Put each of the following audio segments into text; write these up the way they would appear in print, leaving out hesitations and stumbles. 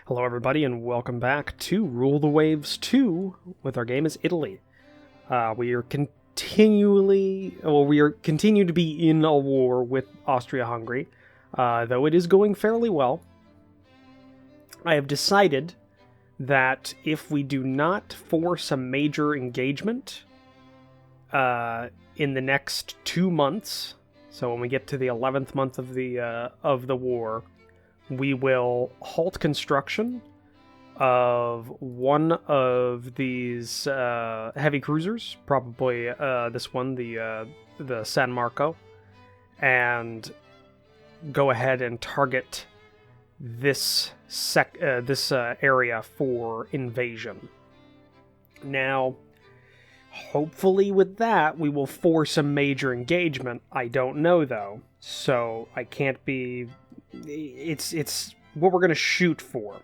Hello everybody and welcome back to Rule the Waves 2 with our game is Italy. We continue to be in a war with Austria-Hungary, though it is going fairly well. I have decided that if we do not force a major engagement in the next 2 months, so when we get to the 11th month of the war, we will halt construction of one of these heavy cruisers, probably this one, the San Marco, and go ahead and target this area for invasion. Now, hopefully with that, we will force a major engagement. I don't know, though, so I can't be... It's what we're going to shoot for.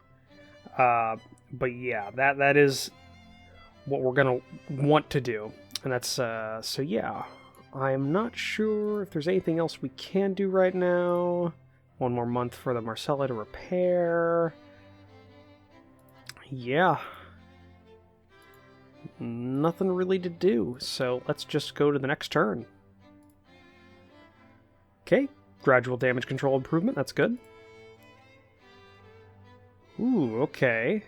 But yeah, that is what we're going to want to do. And that's, so yeah. I'm not sure if there's anything else we can do right now. One more month for the Marcella to repair. Yeah. Nothing really to do, so let's just go to the next turn. Okay. Gradual damage control improvement, that's good. Ooh, okay.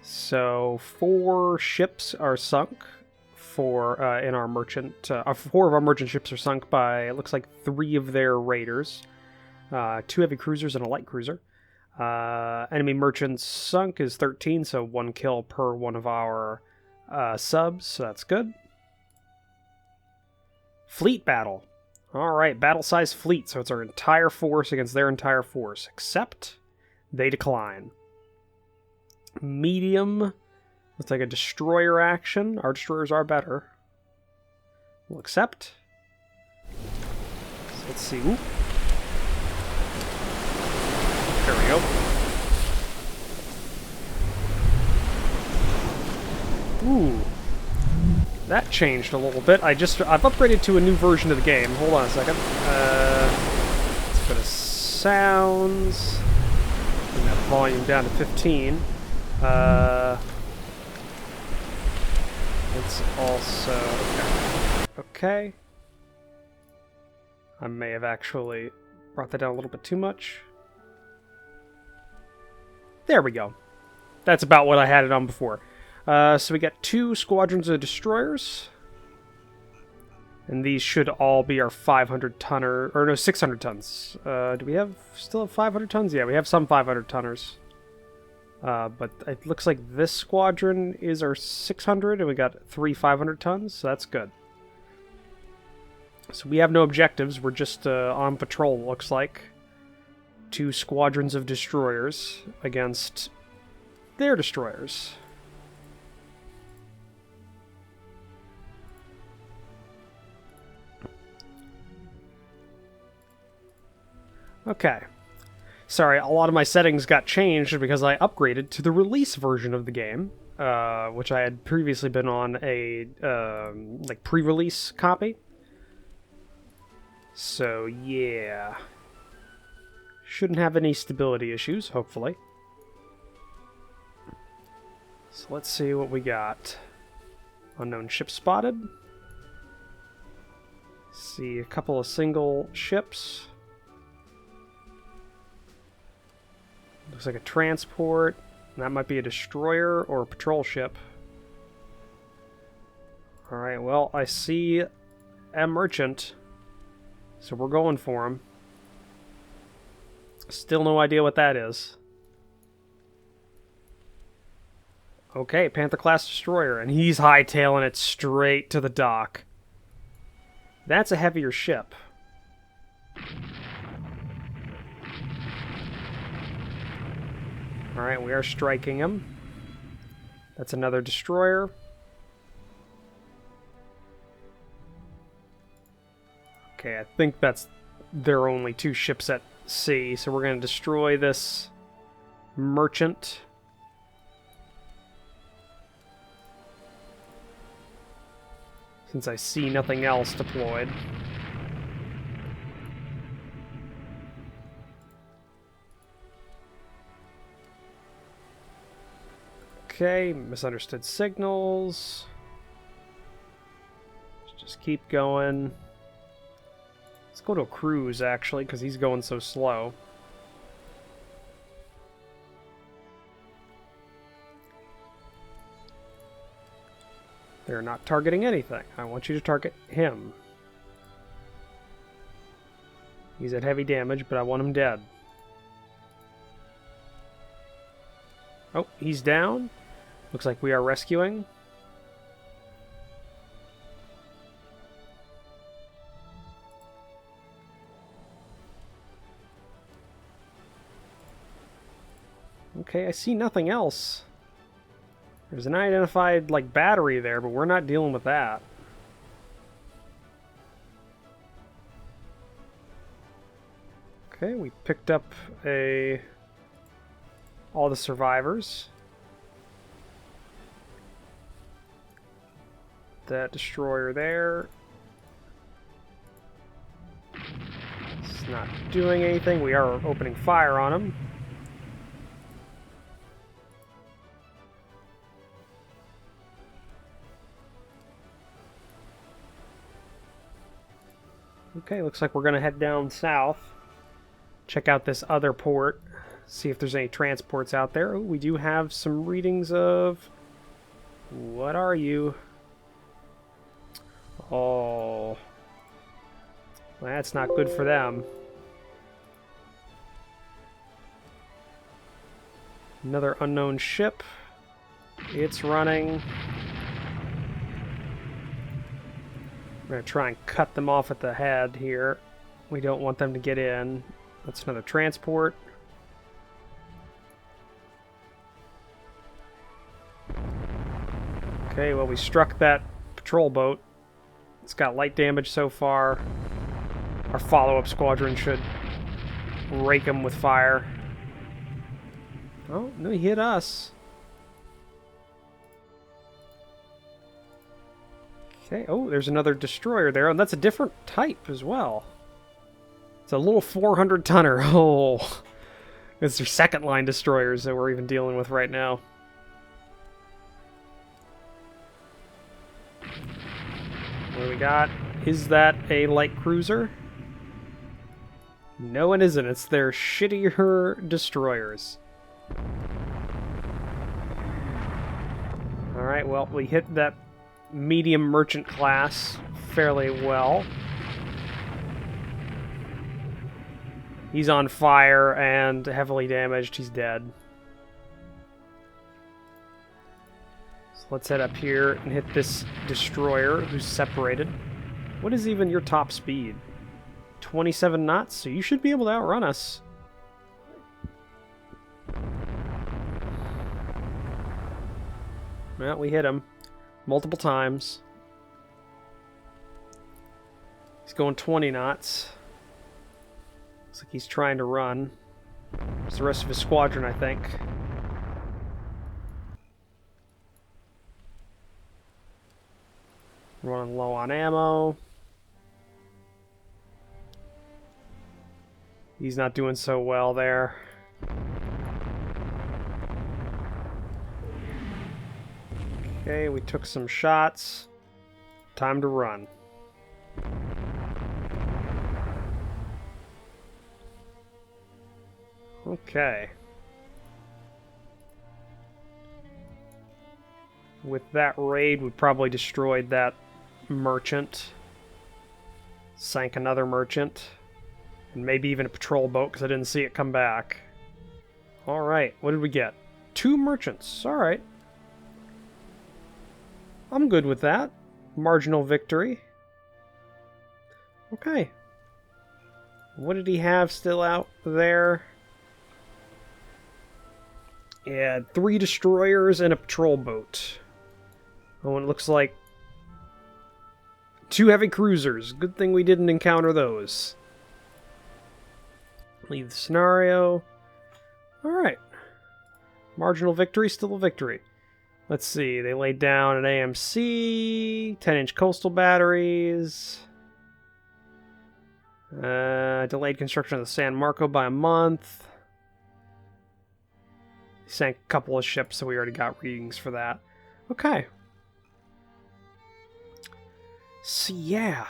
So 4 ships are sunk in our merchant. 4 of our merchant ships are sunk by, it looks like 3 of their raiders. 2 heavy cruisers and a light cruiser. Enemy merchants sunk is 13, so 1 kill per one of our subs, so that's good. Fleet battle. Alright, battle-sized fleet, so it's our entire force against their entire force, except they decline. Medium, looks like a destroyer action. Our destroyers are better. We'll accept. So let's see. Ooh. There we go. Ooh. That changed a little bit. I've upgraded to a new version of the game. Hold on a second. Let's put a sounds. Bring that volume down to 15. Let's also... Okay. I may have actually brought that down a little bit too much. There we go. That's about what I had it on before. So we got 2 squadrons of destroyers. And these should all be our 500-tonner... Or no, 600 tons. Do we still have 500 tons? Yeah, we have some 500-tonners. But it looks like this squadron is our 600, and we got 3 500 tons, so that's good. So we have no objectives. We're just on patrol, looks like. 2 squadrons of destroyers against their destroyers. Okay. Sorry, a lot of my settings got changed because I upgraded to the release version of the game, which I had previously been on a like pre-release copy. So yeah, shouldn't have any stability issues, hopefully. So let's see what we got. Unknown ship spotted. See a couple of single ships. Looks like a transport. That might be a destroyer or a patrol ship. Alright, well, I see a merchant. So we're going for him. Still no idea what that is. Okay, Panther-class destroyer. And he's hightailing it straight to the dock. That's a heavier ship. Alright, we are striking him. That's another destroyer. Okay, I think that's there are only 2 ships at sea, so we're going to destroy this merchant. Since I see nothing else deployed. Okay, misunderstood signals. Let's just keep going. Let's go to a cruise, actually, because he's going so slow. They're not targeting anything. I want you to target him. He's at heavy damage, but I want him dead. Oh, he's down. Looks like we are rescuing. Okay, I see nothing else. There's an unidentified, like, battery there, but we're not dealing with that. Okay, we picked up all the survivors. That destroyer there. It's not doing anything. We are opening fire on him. Okay, looks like we're going to head down south. Check out this other port. See if there's any transports out there. Oh, we do have some readings of... What are you? Oh. That's not good for them. Another unknown ship. It's running. I'm going to try and cut them off at the head here. We don't want them to get in. That's another transport. Okay, well, we struck that patrol boat. It's got light damage so far. Our follow-up squadron should rake them with fire. Oh, no, he hit us. Okay, oh, there's another destroyer there, and that's a different type as well. It's a little 400-tonner. Oh, it's their second-line destroyers that we're even dealing with right now. What do we got? Is that a light cruiser? No, it isn't. It's their shittier destroyers. Alright, well, we hit that medium merchant class fairly well. He's on fire and heavily damaged. He's dead. So let's head up here and hit this destroyer who's separated. What is even your top speed? 27 knots, so you should be able to outrun us. Well, we hit him multiple times. He's going 20 knots. Looks like he's trying to run. It's the rest of his squadron, I think. Running low on ammo. He's not doing so well there. Okay, we took some shots. Time to run. Okay. With that raid, we probably destroyed that merchant. Sank another merchant. And maybe even a patrol boat, because I didn't see it come back. Alright, what did we get? 2 merchants. Alright. I'm good with that. Marginal victory. Okay. What did he have still out there? Yeah, 3 destroyers and a patrol boat. Oh, and it looks like 2 heavy cruisers. Good thing we didn't encounter those. Leave the scenario. Alright. Marginal victory, still a victory. Let's see, they laid down an AMC, 10-inch coastal batteries, delayed construction of the San Marco by a month, Sank a couple of ships, so we already got readings for that. Okay. So yeah.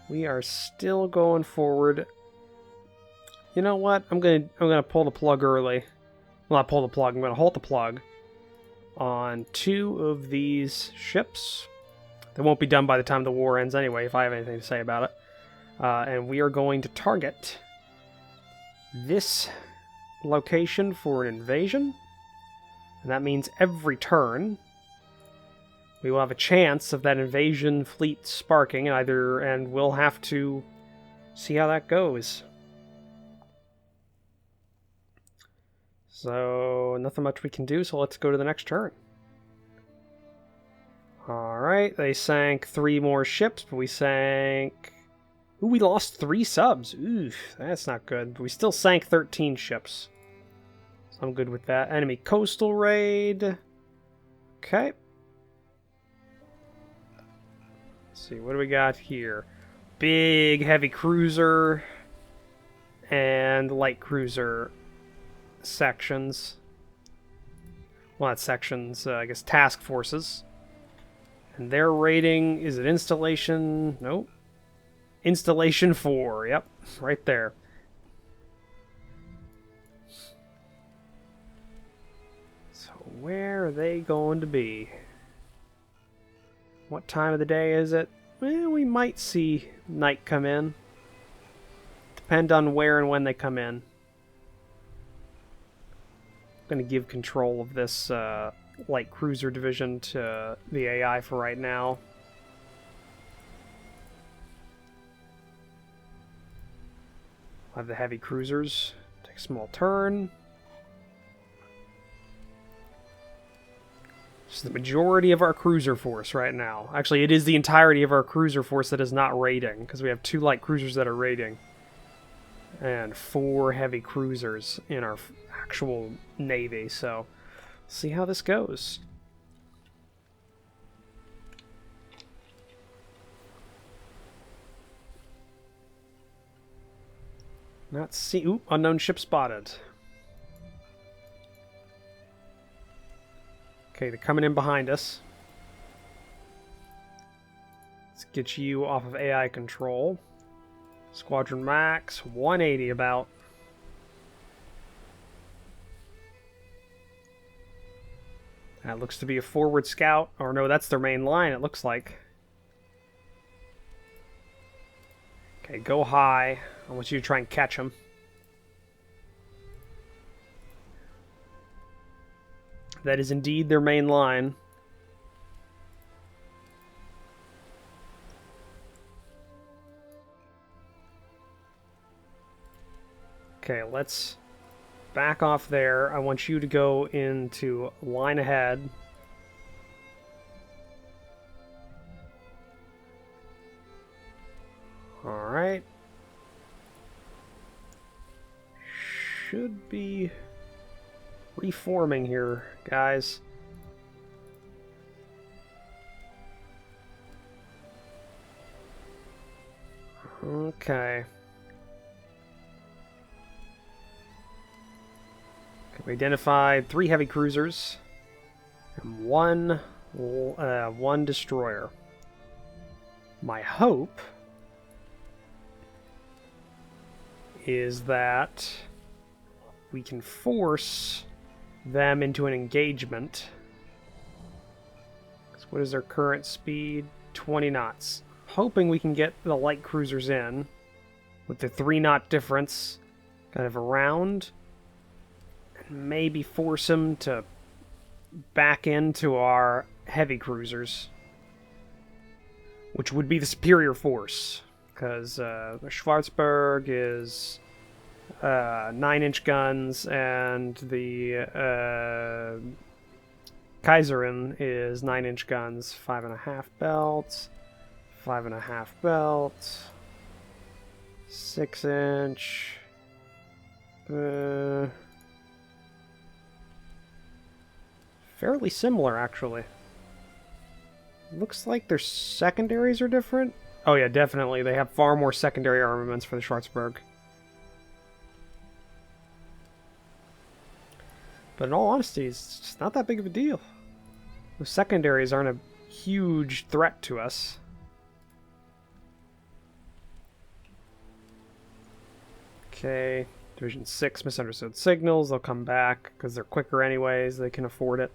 We are still going forward. You know what? I'm gonna pull the plug early. Well, not pull the plug, I'm gonna halt the plug on 2 of these ships. They won't be done by the time the war ends anyway, if I have anything to say about it. And we are going to target this location for an invasion. And that means every turn we will have a chance of that invasion fleet sparking, and we'll have to see how that goes. So, nothing much we can do, so let's go to the next turn. Alright, they sank 3 more ships, but we sank... Ooh, we lost 3 subs. Oof, that's not good. But we still sank 13 ships. So I'm good with that. Enemy coastal raid. Okay. Let's see, what do we got here? Big heavy cruiser and light cruiser sections. Well, not sections, I guess task forces. And their rating, is it installation? Nope. Installation 4, yep, right there. So where are they going to be? What time of the day is it? Well, we might see night come in. Depend on where and when they come in. I'm going to give control of this light cruiser division to the AI for right now. I'll have the heavy cruisers take a small turn. It's the majority of our cruiser force right now. Actually, it is the entirety of our cruiser force that is not raiding, because we have 2 light cruisers that are raiding. And 4 heavy cruisers in our actual navy, so see how this goes. Not see. Ooh, unknown ship spotted. Okay, they're coming in behind us. Let's get you off of AI control. Squadron max 180 about. That looks to be a forward scout. Or no, that's their main line, it looks like. Okay, go high. I want you to try and catch them. That is indeed their main line. Okay, let's back off there. I want you to go into line ahead. Alright. Should be reforming here, guys. Okay. We identified 3 heavy cruisers and one destroyer. My hope is that we can force them into an engagement. So what is their current speed? 20 knots. Hoping we can get the light cruisers in with the 3-knot difference kind of around, and maybe force them to back into our heavy cruisers, which would be the superior force, because the Schwarzburg is 9-inch guns, and the Kaiserin is 9-inch guns, 5.5 belts, 5.5 belts, 6-inch. Fairly similar, actually. Looks like their secondaries are different. Oh yeah, definitely. They have far more secondary armaments for the Schwarzburg. But in all honesty, it's just not that big of a deal. The secondaries aren't a huge threat to us. Okay, Division 6, misunderstood signals. They'll come back because they're quicker anyways. They can afford it.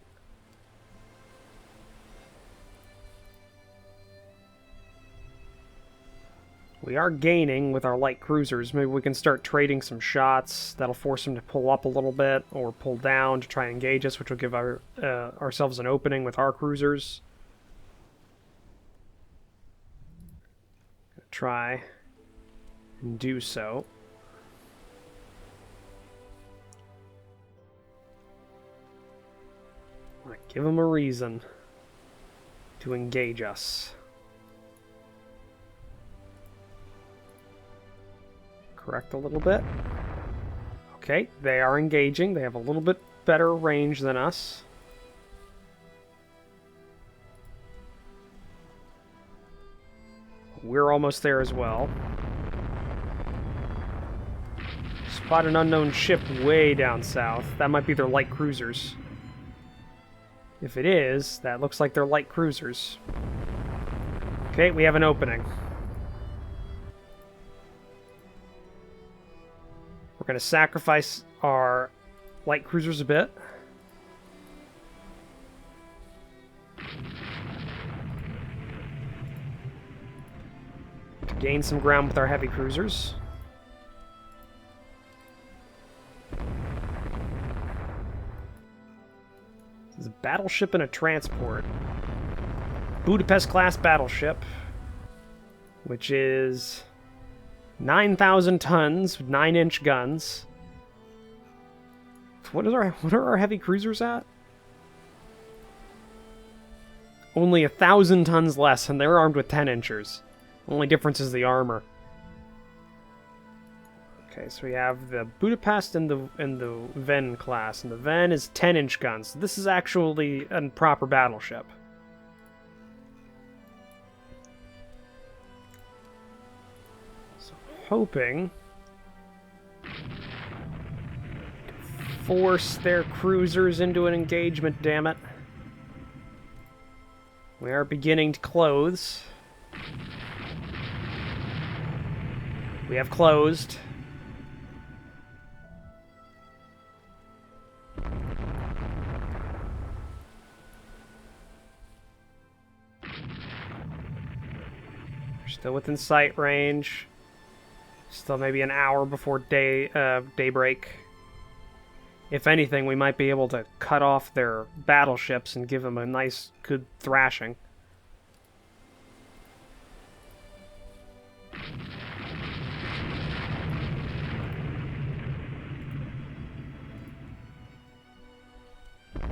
We are gaining with our light cruisers. Maybe we can start trading some shots. That'll force them to pull up a little bit or pull down to try and engage us, which will give ourselves an opening with our cruisers. Try and do so. Give them a reason to engage us. Correct a little bit. Okay, they are engaging. They have a little bit better range than us. We're almost there as well. Spot an unknown ship way down south. That might be their light cruisers. If it is, that looks like they're light cruisers. Okay, we have an opening. We're going to sacrifice our light cruisers a bit. To gain some ground with our heavy cruisers. This is a battleship and a transport. Budapest-class battleship, which is 9,000 tons with 9-inch guns. What are our heavy cruisers at? Only 1,000 tons less, and they're armed with 10-inchers. Only difference is the armor. Okay, so we have the Budapest and the Ven class, and the Ven is 10-inch guns. So this is actually a proper battleship. So hoping to force their cruisers into an engagement, damn it. We are beginning to close. We have closed. Still within sight range. Still maybe an hour before daybreak. If anything, we might be able to cut off their battleships and give them a nice, good thrashing.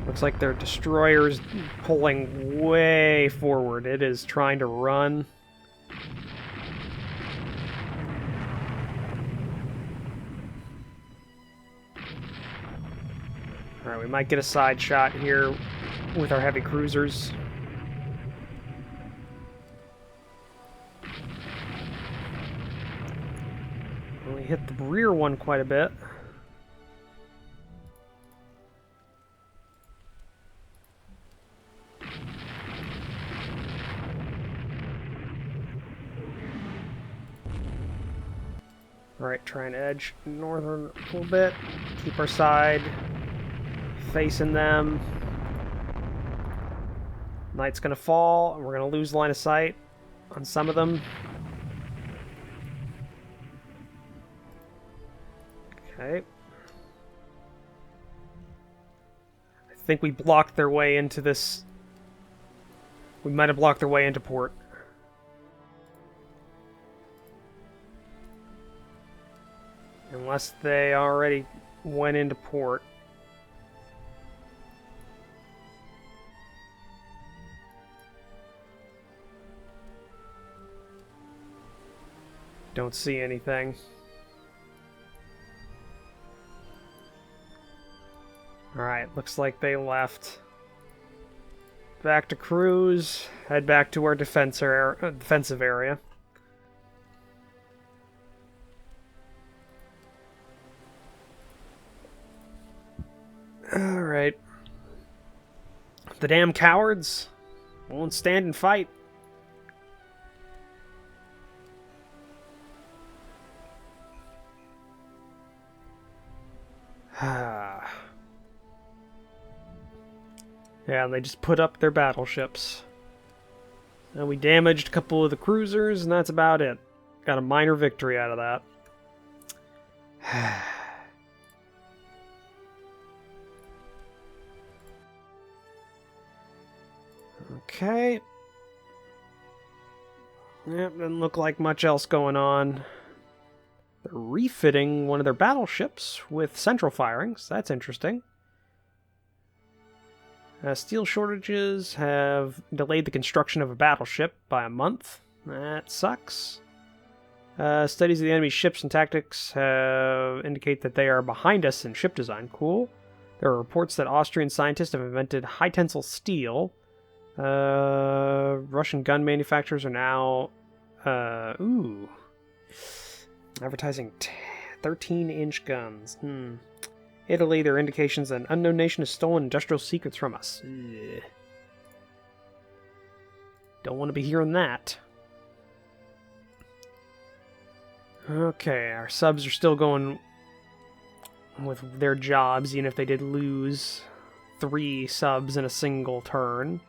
Looks like their destroyer's pulling way forward. It is trying to run. Alright, we might get a side shot here with our heavy cruisers. We hit the rear one quite a bit. Alright, trying to edge northern a little bit. Keep our side facing them. Night's gonna fall, and we're gonna lose line of sight on some of them. Okay. I think we blocked their way into this. We might have blocked their way into port. Unless they already went into port. Don't see anything. Alright, looks like they left. Back to cruise. Head back to our defensive area. Alright. The damn cowards won't stand and fight. Yeah, and they just put up their battleships. And we damaged a couple of the cruisers, and that's about it. Got a minor victory out of that. Okay. Yep, doesn't look like much else going on. They're refitting one of their battleships with central firings. That's interesting. Steel shortages have delayed the construction of a battleship by a month. That sucks. Studies of the enemy's ships and tactics have indicate that they are behind us in ship design. Cool. There are reports that Austrian scientists have invented high-tensile steel. Russian gun manufacturers are now... Advertising 13-inch guns. Italy, there are indications that an unknown nation has stolen industrial secrets from us. Ugh. Don't want to be hearing that. Okay, our subs are still going with their jobs, even if they did lose 3 subs in a single turn.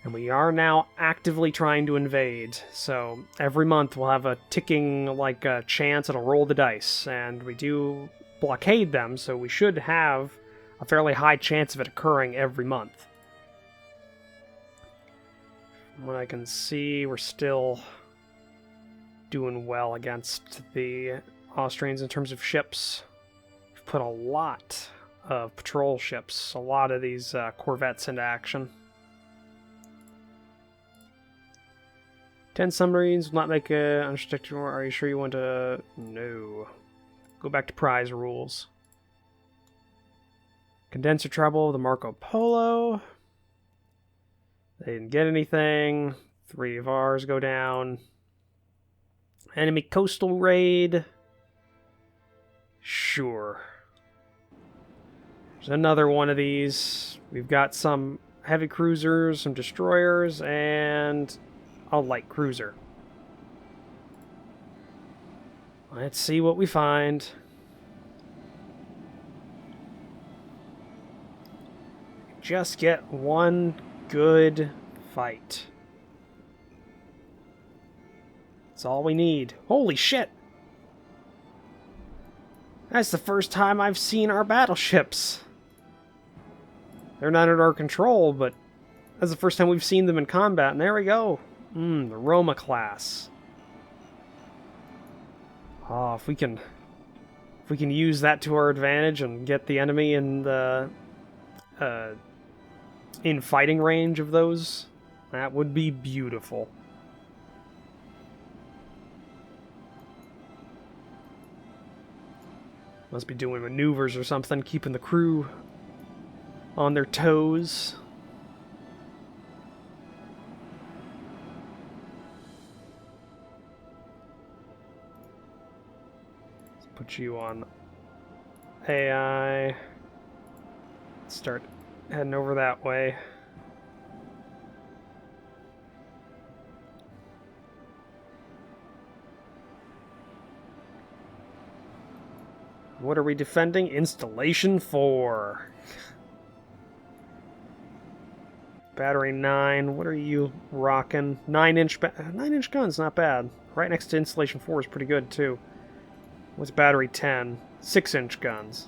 And we are now actively trying to invade, so every month we'll have a ticking, like, chance, it'll roll the dice, and we do blockade them, so we should have a fairly high chance of it occurring every month. From what I can see, we're still doing well against the Austrians in terms of ships. We've put a lot of patrol ships, a lot of these corvettes into action. 10 submarines will not make a unrestricted war. Are you sure you want to... No. Go back to prize rules. Condenser trouble, the Marco Polo. They didn't get anything. 3 of ours go down. Enemy coastal raid. Sure. There's another one of these. We've got some heavy cruisers, some destroyers, and a light cruiser. Let's see what we find. Just get one good fight. That's all we need. Holy shit! That's the first time I've seen our battleships. They're not under our control, but that's the first time we've seen them in combat, and there we go. The Roma class. Oh, if we can use that to our advantage and get the enemy in the in fighting range of those, that would be beautiful. Must be doing maneuvers or something, keeping the crew on their toes. Let's put you on AI. Start heading over that way. What are we defending? Installation 4. Battery 9. What are you rocking? 9-inch guns, not bad. Right next to installation 4 is pretty good too. What's battery 10? 6-inch guns.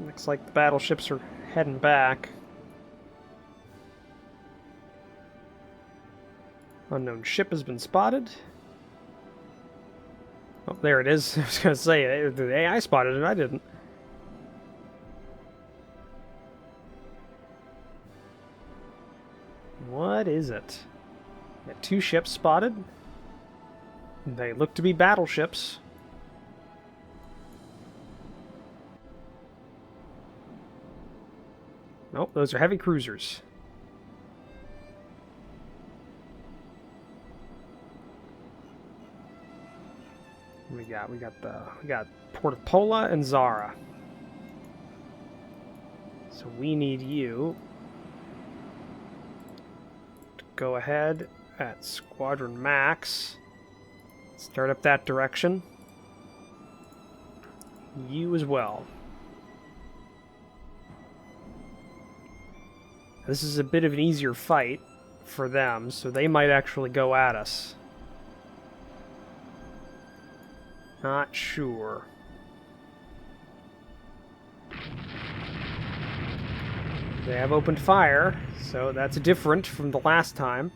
Looks like the battleships are heading back. Unknown ship has been spotted. Oh, there it is. I was going to say, the AI spotted it, I didn't. What is it? Got 2 ships spotted. They look to be battleships. Nope, those are heavy cruisers. We got Portopola and Zara. So we need you to go ahead at Squadron Max. Start up that direction. You as well. This is a bit of an easier fight for them, so they might actually go at us. Not sure. They have opened fire, so that's different from the last time.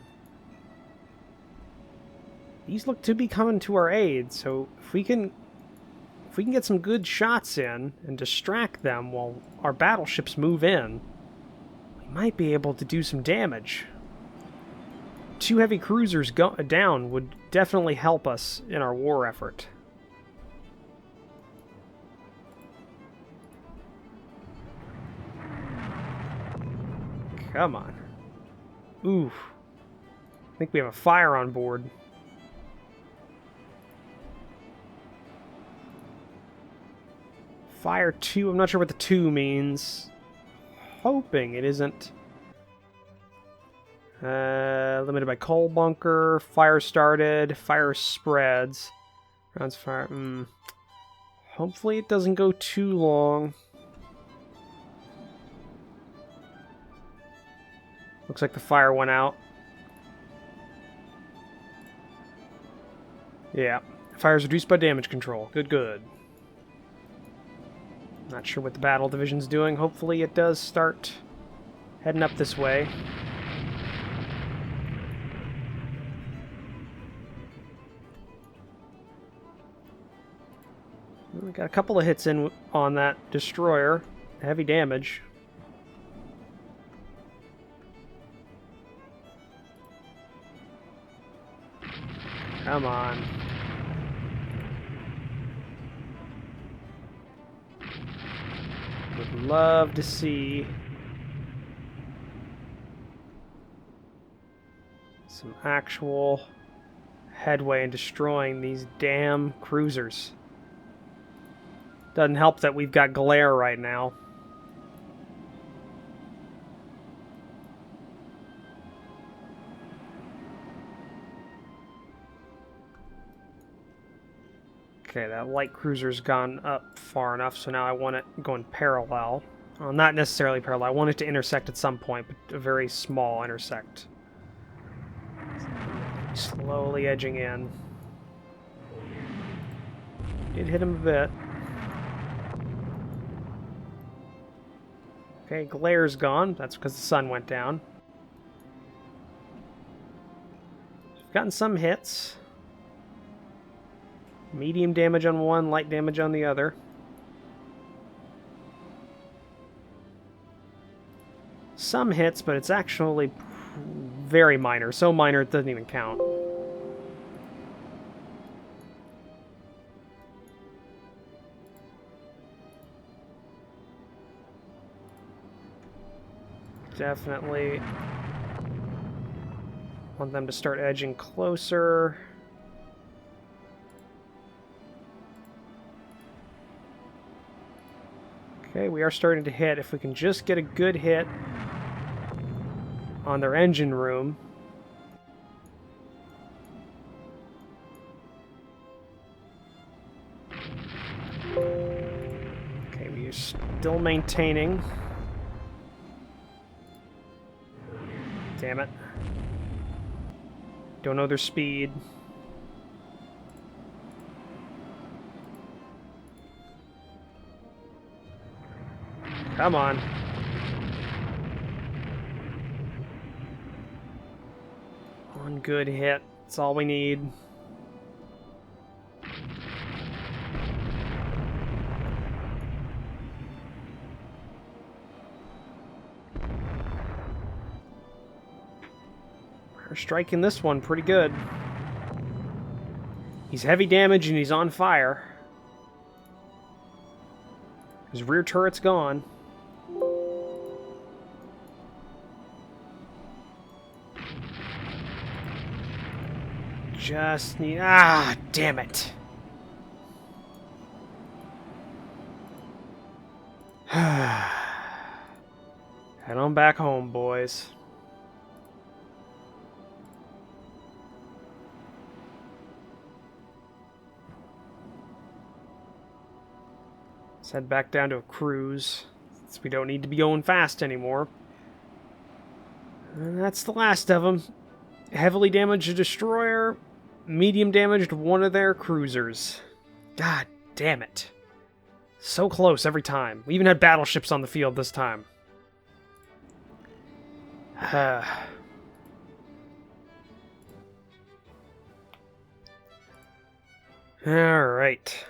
These look to be coming to our aid, so if we can get some good shots in and distract them while our battleships move in, we might be able to do some damage. 2 heavy cruisers down would definitely help us in our war effort. Come on. Ooh. I think we have a fire on board. Fire 2. I'm not sure what the 2 means. Hoping it isn't. Limited by coal bunker. Fire started. Fire spreads. Rounds fire. Hopefully it doesn't go too long. Looks like the fire went out. Yeah. Fire's reduced by damage control. Good, good. Not sure what the battle division's doing. Hopefully it does start heading up this way. We got a couple of hits in on that destroyer. Heavy damage. Come on. Would love to see some actual headway in destroying these damn cruisers. Doesn't help that we've got glare right now. Okay, that light cruiser's gone up far enough, so now I want it going parallel. Well, not necessarily parallel. I want it to intersect at some point, but a very small intersect. Slowly edging in. Did hit him a bit. Okay, glare's gone. That's because the sun went down. We've gotten some hits. Medium damage on one, light damage on the other. Some hits, but it's actually very minor. So minor it doesn't even count. Definitely want them to start edging closer. Okay, we are starting to hit. If we can just get a good hit on their engine room. Okay, we are still maintaining. Damn it. Don't know their speed. Come on. One good hit. That's all we need. We're striking this one pretty good. He's heavy damage and he's on fire. His rear turret's gone. Just need... Ah, damn it. Head on back home, boys. Let's head back down to a cruise, since we don't need to be going fast anymore. And that's the last of them. Heavily damaged destroyer, medium damaged one of their cruisers. God damn it. So close every time. We even had battleships on the field this time. Alright.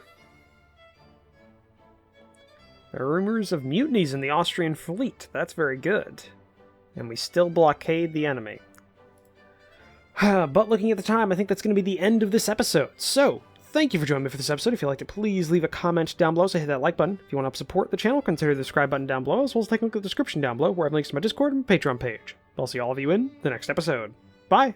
There are rumors of mutinies in the Austrian fleet. That's very good. And we still blockade the enemy. But looking at the time, I think that's going to be the end of this episode. So, thank you for joining me for this episode. If you liked it, please leave a comment down below, so hit that like button. If you want to help support the channel, consider the subscribe button down below, as well as take a look at the description down below, where I have links to my Discord and Patreon page. I'll see all of you in the next episode. Bye!